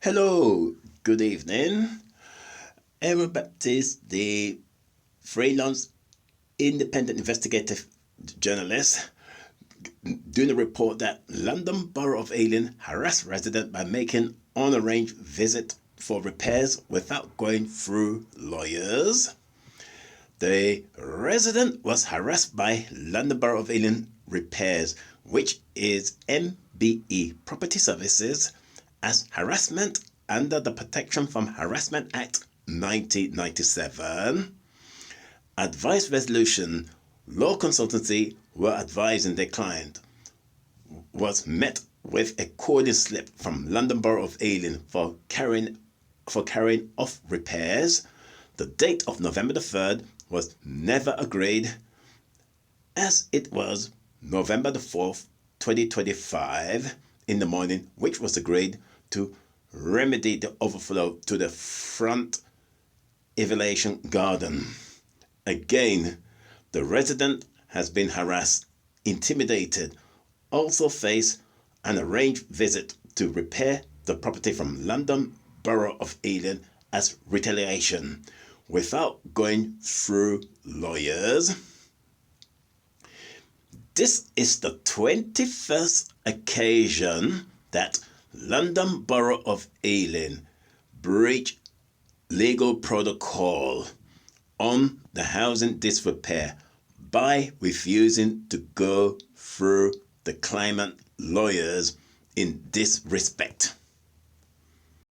Hello, good evening. Errol Baptiste, the freelance independent investigative journalist, doing a report that London Borough of Ealing harassed resident by making unarranged visit for repairs without going through lawyers. The resident was harassed by London Borough of Ealing Repairs, which is MBE Property Services, as harassment under the Protection from Harassment Act 1997. Advice Resolution Law Consultancy were advising their client was met with a coding slip from London Borough of Ealing for carrying off repairs. The date of November the 3rd was never agreed, as it was November the 4th, 2025 in the morning, which was agreed to remedy the overflow to the front elevation garden. Again, the resident has been harassed, intimidated, also face an arranged visit to repair the property from London Borough of Ealing as retaliation without going through lawyers. This is the 21st occasion that London Borough of Ealing breached legal protocol on the housing disrepair by refusing to go through the claimant lawyers in this respect.